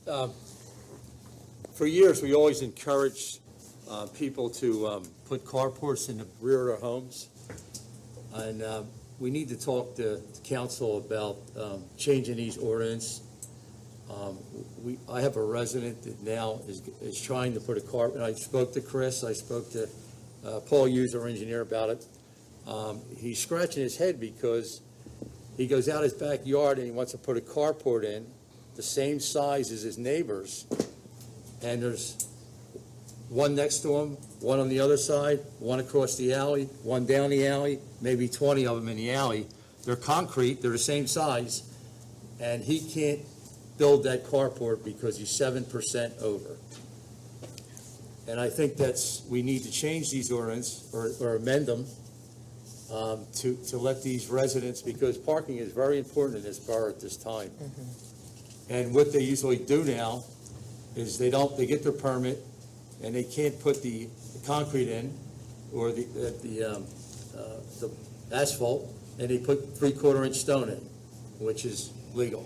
For years, we always encouraged people to put carports in the rear of their homes. And we need to talk to council about changing these ordinance. I have a resident that now is trying to put a carport, and I spoke to Chris, I spoke to Paul Hughes, our engineer, about it. He's scratching his head because he goes out his backyard and he wants to put a carport in the same size as his neighbors, and there's one next to him, one on the other side, one across the alley, one down the alley, maybe 20 of them in the alley. They're concrete, they're the same size, and he can't build that carport because he's 7% over. And I think we need to change these ordinance or amend them to let these residents, because parking is very important in this borough at this time. And what they usually do now is they get their permit and they can't put the concrete in or the asphalt, and they put 3/4 inch stone in, which is legal.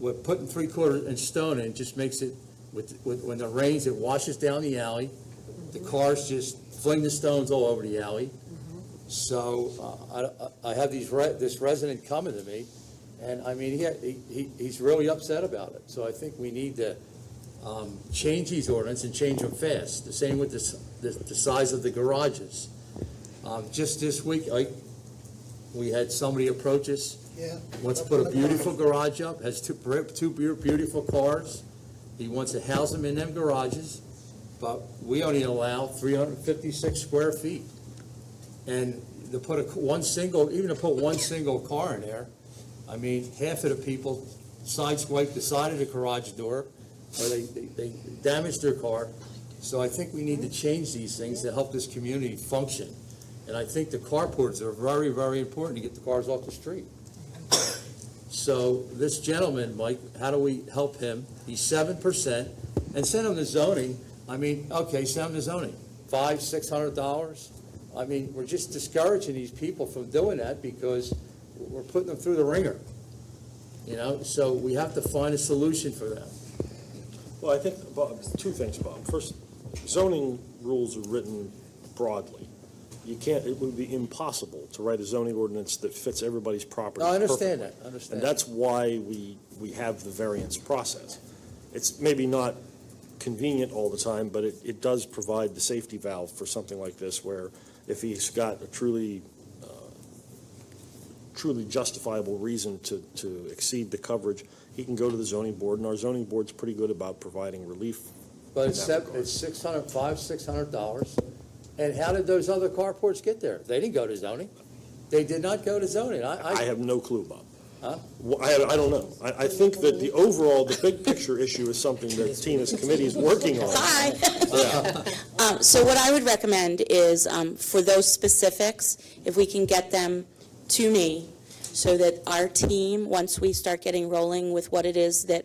What putting 3/4 inch stone in just makes it, when it rains, it washes down the alley. The cars just fling the stones all over the alley. So I have this resident coming to me, and I mean, he's really upset about it. So I think we need to change these ordinances and change them fast. The same with the size of the garages. Just this week, we had somebody approach us. Yeah. Wants to put a beautiful garage up, has two beautiful cars. He wants to house them in them garages, but we only allow 356 square feet. And to put one single car in there, I mean, half of the people sideswipe the side of the garage door, or they damage their car. So I think we need to change these things to help this community function. And I think the carports are very, very important to get the cars off the street. So this gentleman, Mike, how do we help him? He's 7%, and send him to zoning. I mean, okay, send him to zoning. $500-600. I mean, we're just discouraging these people from doing that because we're putting them through the ringer. You know, so we have to find a solution for them. Well, I think, Bob, two things, Bob. First, zoning rules are written broadly. It would be impossible to write a zoning ordinance that fits everybody's property. No, I understand perfectly. that. I understand. And that's why we have the variance process. It's maybe not convenient all the time, but it does provide the safety valve for something like this, where if he's got a truly justifiable reason to exceed the coverage, he can go to the zoning board, and our zoning board's pretty good about providing relief. But it's $600. And how did those other carports get there? They didn't go to zoning. They did not go to zoning. I have no clue, Bob. Huh? Well, I don't know. I think that the big picture issue is something that Tina's committee is working on. Hi. Yeah. So what I would recommend is for those specifics, if we can get them to me, so that our team, once we start getting rolling with what it is that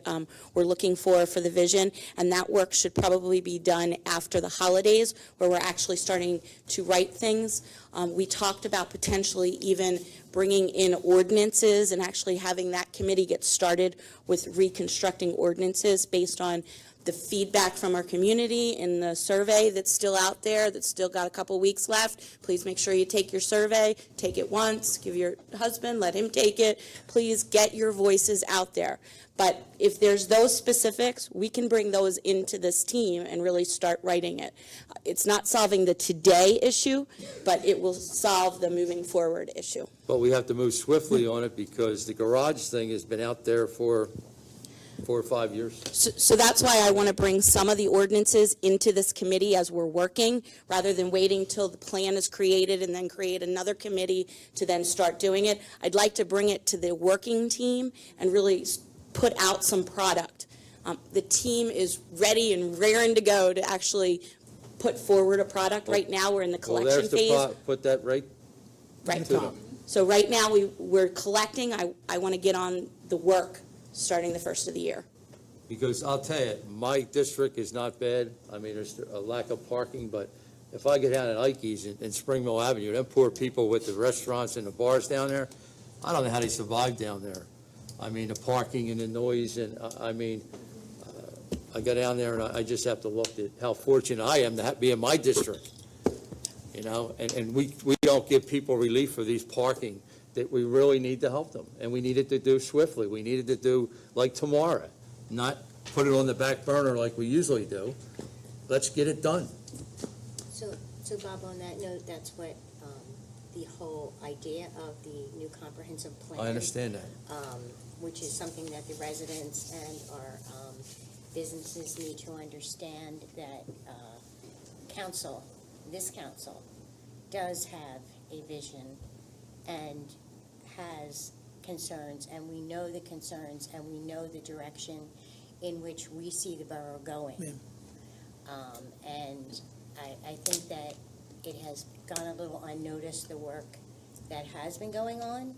we're looking for the vision, and that work should probably be done after the holidays, where we're actually starting to write things. We talked about potentially even bringing in ordinances and actually having that committee get started with reconstructing ordinances based on the feedback from our community in the survey that's still out there, that's still got a couple weeks left. Please make sure you take your survey, take it once, give your husband, let him take it. Please get your voices out there. But if there's those specifics, we can bring those into this team and really start writing it. It's not solving the today issue, but it will solve the moving forward issue. But we have to move swiftly on it because the garage thing has been out there for 4 or 5 years. So that's why I want to bring some of the ordinances into this committee as we're working, rather than waiting till the plan is created and then create another committee to then start doing it. I'd like to bring it to the working team and really put out some product. The team is ready and raring to go to actually put forward a product. Right now, we're in the collection phase. Put that right. Right. to them. So right now, we're collecting. I want to get on the work starting the first of the year. Because I'll tell you, my district is not bad. I mean, there's a lack of parking, but if I get down at Ikey's in Springville Avenue, them poor people with the restaurants and the bars down there, I don't know how they survive down there. I mean, the parking and the noise, and I mean, I go down there and I just have to look at how fortunate I am to be in my district, you know, and we don't give people relief for these parking that we really need to help them, and we needed to do swiftly. We needed to do like tomorrow, not put it on the back burner like we usually do. Let's get it done. So Bob, on that note, that's what the whole idea of the new comprehensive plan. I understand that. Which is something that the residents and our businesses need to understand, that this council does have a vision and has concerns, and we know the concerns, and we know the direction in which we see the borough going. And I think that it has gone a little unnoticed, the work that has been going on,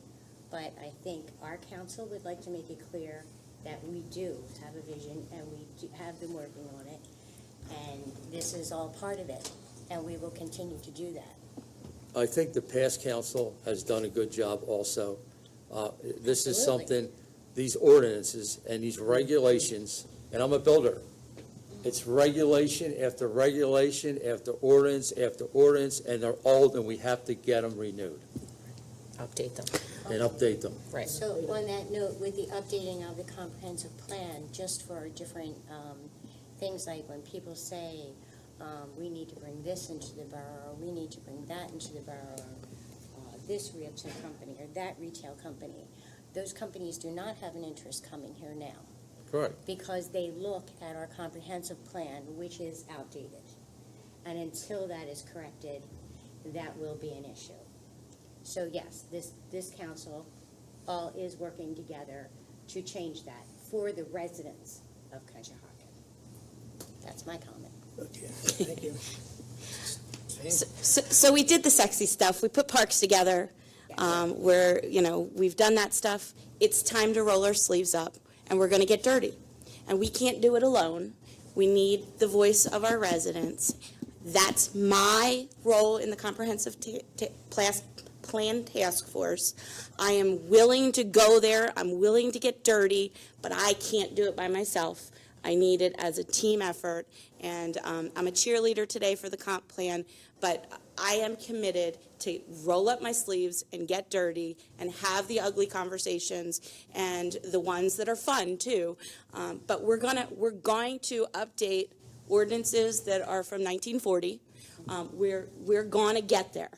but I think our council would like to make it clear that we do have a vision, and we have been working on it, and this is all part of it, and we will continue to do that. I think the past council has done a good job also. This is Absolutely. something, these ordinances and these regulations, and I'm a builder. It's regulation after regulation after ordinance, and they're old, and we have to get them renewed Update them. and update them. Right. So on that note, with the updating of the comprehensive plan, just for different things, like when people say, we need to bring this into the borough, we need to bring that into the borough, this realtor company or that retail company, those companies do not have an interest coming here now, Correct. because they look at our comprehensive plan, which is outdated. And until that is corrected, that will be an issue. So yes, this council all is working together to change that for the residents of Conshohocken. That's my comment. Thank you. So we did the sexy stuff. We put parks together. We've done that stuff. It's time to roll our sleeves up, and we're going to get dirty. And we can't do it alone. We need the voice of our residents. That's my role in the comprehensive plan task force. I am willing to go there. I'm willing to get dirty, but I can't do it by myself. I need it as a team effort, and I'm a cheerleader today for the comp plan, but I am committed to roll up my sleeves and get dirty and have the ugly conversations and the ones that are fun too. But we're going to update ordinances that are from 1940. We're going to get there.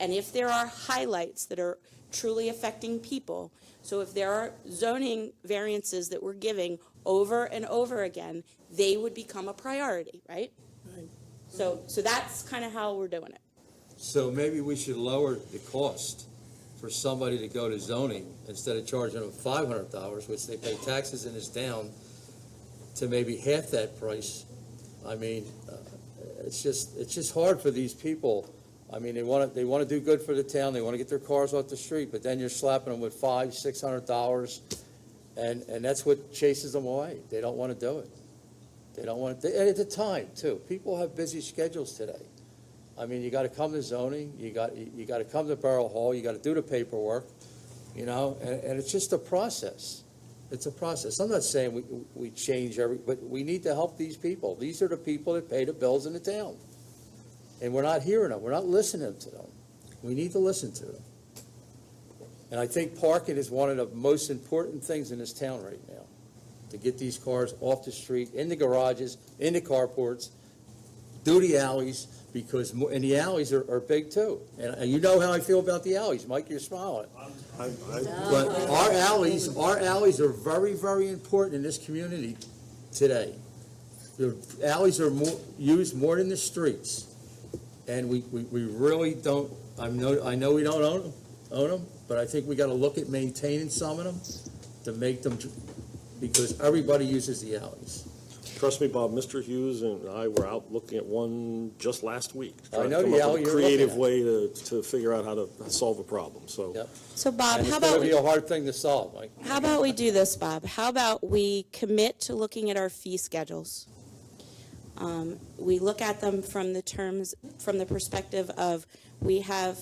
And if there are highlights that are truly affecting people, so if there are zoning variances that we're giving over and over again, they would become a priority, right? So that's kind of how we're doing it. So maybe we should lower the cost for somebody to go to zoning instead of charging them $500, which they pay taxes in this town, to maybe half that price. I mean, it's just hard for these people. I mean, they want to do good for the town. They want to get their cars off the street, but then you're slapping them with $500-600, and that's what chases them away. They don't want to do it. They don't want to. And at the time too, people have busy schedules today. I mean, you got to come to zoning. You got to come to Borough Hall. You got to do the paperwork, you know, and it's just a process. It's a process. I'm not saying we change but we need to help these people. These are the people that pay the bills in the town. And we're not hearing them. We're not listening to them. We need to listen to them. And I think parking is one of the most important things in this town right now, to get these cars off the street, in the garages, in the carports, do the alleys, and the alleys are big too. And you know how I feel about the alleys. Mike, you're smiling. But our alleys are very, very important in this community today. The alleys are used more than the streets. And we really don't, I know we don't own them, but I think we got to look at maintaining some of them to make them, because everybody uses the alleys. Trust me, Bob, Mr. Hughes and I were out looking at one just last week. I know trying to come the up alley with a you're looking creative at. way to figure out how to solve a problem, so. Yep. So Bob, And how it's going about to be a hard thing to solve, Mike. How about we do this, Bob? How about we commit to looking at our fee schedules? We look at them from the perspective of, we have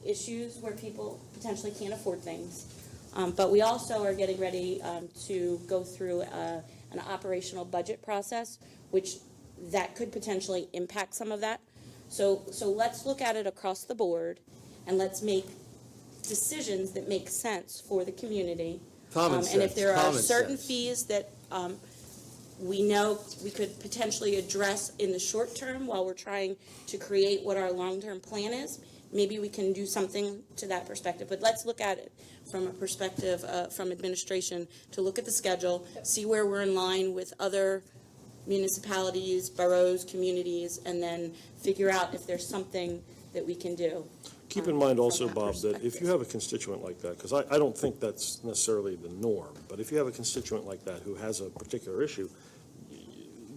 issues where people potentially can't afford things, but we also are getting ready to go through an operational budget process, which that could potentially impact some of that. So let's look at it across the board, and let's make decisions that make sense for the community. Common And if sense, there are common certain sense. fees that we know we could potentially address in the short term while we're trying to create what our long-term plan is, maybe we can do something to that perspective. But let's look at it from a perspective from administration, to look at the schedule, see where we're in line with other municipalities, boroughs, communities, and then figure out if there's something that we can do. Keep in mind also, from that Bob, that if perspective. you have a constituent like that, because I don't think that's necessarily the norm, but if you have a constituent like that who has a particular issue,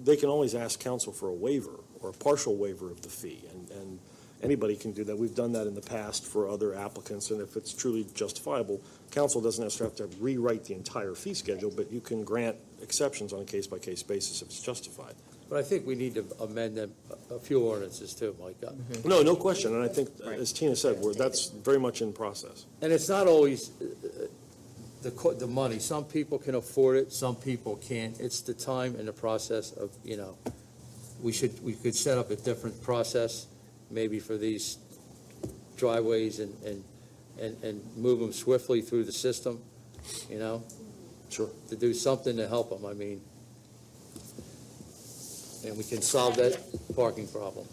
they can always ask council for a waiver or a partial waiver of the fee, and anybody can do that. We've done that in the past for other applicants, and if it's truly justifiable, council doesn't necessarily have to rewrite the entire fee schedule, but you can grant exceptions on a case-by-case basis if it's justified. But I think we need to amend them, a few ordinances too, Mike. No question, and I think, as Tina said, that's very much in process. And it's not always the money. Some people can afford it, some people can't. It's the time and the process of, we could set up a different process, maybe for these driveways and move them swiftly through the system, Sure. to do something to help them, and we can solve that parking problem.